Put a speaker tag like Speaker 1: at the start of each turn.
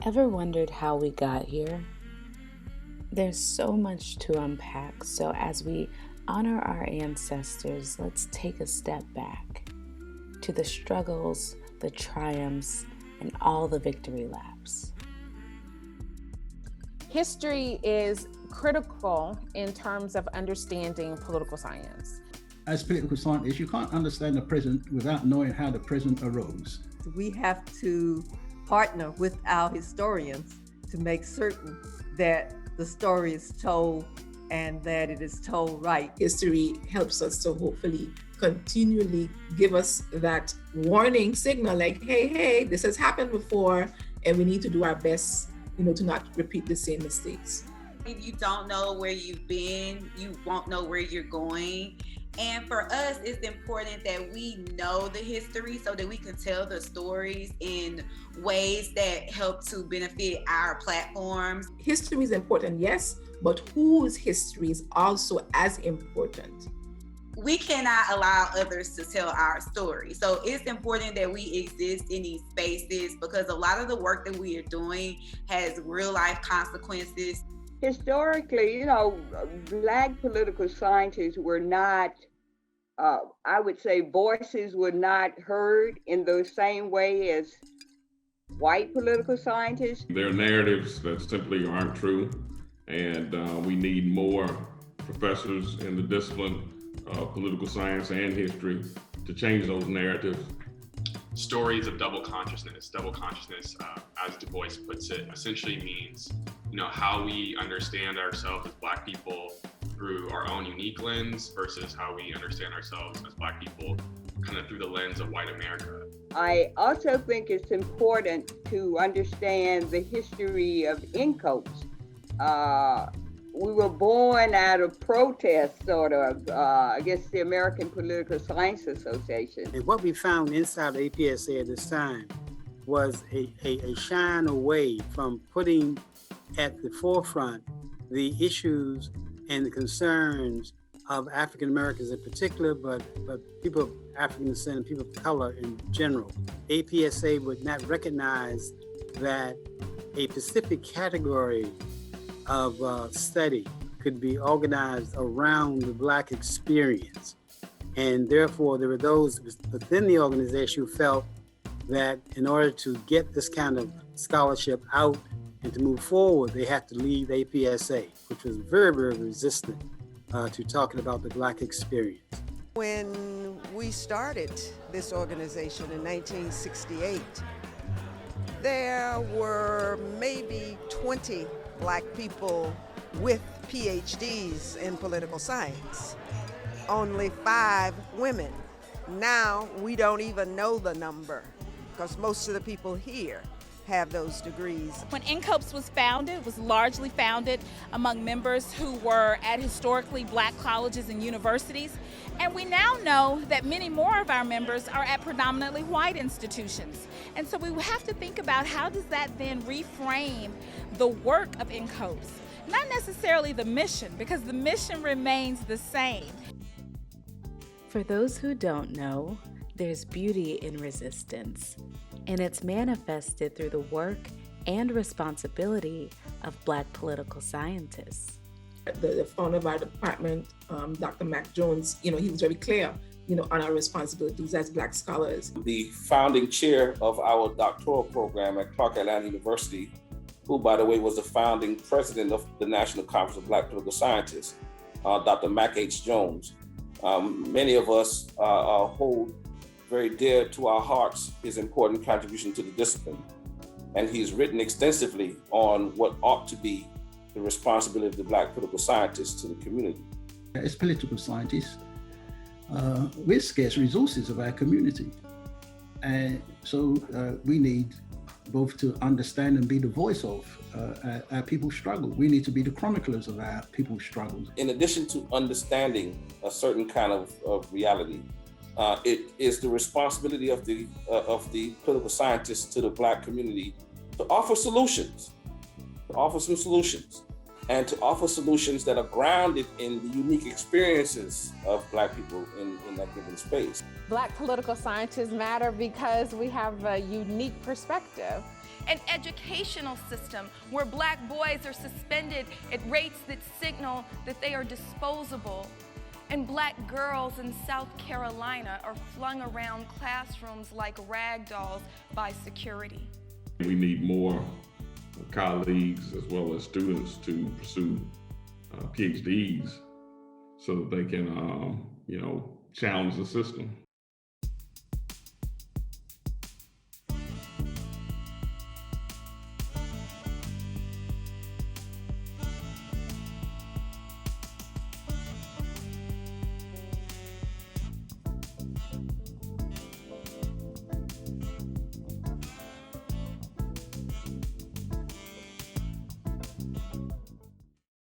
Speaker 1: Ever wondered how we got here? There's so much to unpack, so as we honor our ancestors, let's take a step back to the struggles, the triumphs, and all the victory laps.
Speaker 2: History is critical in terms of understanding political science.
Speaker 3: As political scientists, you can't understand the present without knowing how the present arose.
Speaker 4: We have to partner with our historians to make certain that the story is told and that it is told right.
Speaker 5: History helps us to hopefully continually give us that warning signal like, hey, this has happened before and we need to do our best, to not repeat the same mistakes.
Speaker 6: If you don't know where you've been, you won't know where you're going. And for us, it's important that we know the history so that we can tell the stories in ways that help to benefit our platforms.
Speaker 5: History is important, yes, but whose history is also as important.
Speaker 6: We cannot allow others to tell our story. So it's important that we exist in these spaces because a lot of the work that we are doing has real life consequences.
Speaker 7: Historically, Black political scientists were not, I would say voices were not heard in the same way as white political scientists.
Speaker 8: There are narratives that simply aren't true, and we need more professors in the discipline of political science and history to change those narratives.
Speaker 9: Stories of double consciousness. Double consciousness, as Du Bois puts it, essentially means, how we understand ourselves as Black people through our own unique lens versus how we understand ourselves as Black people kind of through the lens of white America.
Speaker 7: I also think it's important to understand the history of NCOBPS. We were born out of protest, sort of, against the American Political Science Association.
Speaker 10: And what we found inside the APSA at this time was a shine away from putting at the forefront the issues and the concerns of African Americans in particular, but people of African descent and people of color in general. APSA would not recognize that a specific category of study could be organized around the Black experience. And therefore, there were those within the organization who felt that in order to get this kind of scholarship out and to move forward, they have to leave APSA, which was very, very resistant to talking about the Black experience.
Speaker 11: When we started this organization in 1968, there were maybe 20 Black people with PhDs in political science, only 5 women. Now we don't even know the number because most of the people here have those degrees.
Speaker 12: When NCOBPS was founded, it was largely founded among members who were at historically Black colleges and universities. And we now know that many more of our members are at predominantly white institutions. And so we have to think about how does that then reframe the work of NCOBPS? Not necessarily the mission, because the mission remains the same.
Speaker 1: For those who don't know, there's beauty in resistance, and it's manifested through the work and responsibility of Black political scientists.
Speaker 5: The founder of our department, Dr. Mack Jones, he was very clear, on our responsibilities as Black scholars.
Speaker 13: The founding chair of our doctoral program at Clark Atlanta University, who, by the way, was the founding president of the National Conference of Black Political Scientists, Dr. Mack H Jones. Many of us hold very dear to our hearts his important contribution to the discipline. And he's written extensively on what ought to be the responsibility of the Black political scientists to the community.
Speaker 3: As political scientists, we're scarce resources of our community. And so we need both to understand and be the voice of our people's struggle. We need to be the chroniclers of our people's struggles.
Speaker 13: In addition to understanding a certain kind of reality, it is the responsibility of the political scientists to the Black community to offer solutions, and to offer solutions that are grounded in the unique experiences of Black people in that given space.
Speaker 2: Black political scientists matter because we have a unique perspective.
Speaker 14: An educational system where black boys are suspended at rates that signal that they are disposable, and black girls in South Carolina are flung around classrooms like rag dolls by security.
Speaker 8: We need more colleagues as well as students to pursue PhDs so that they can, challenge the system.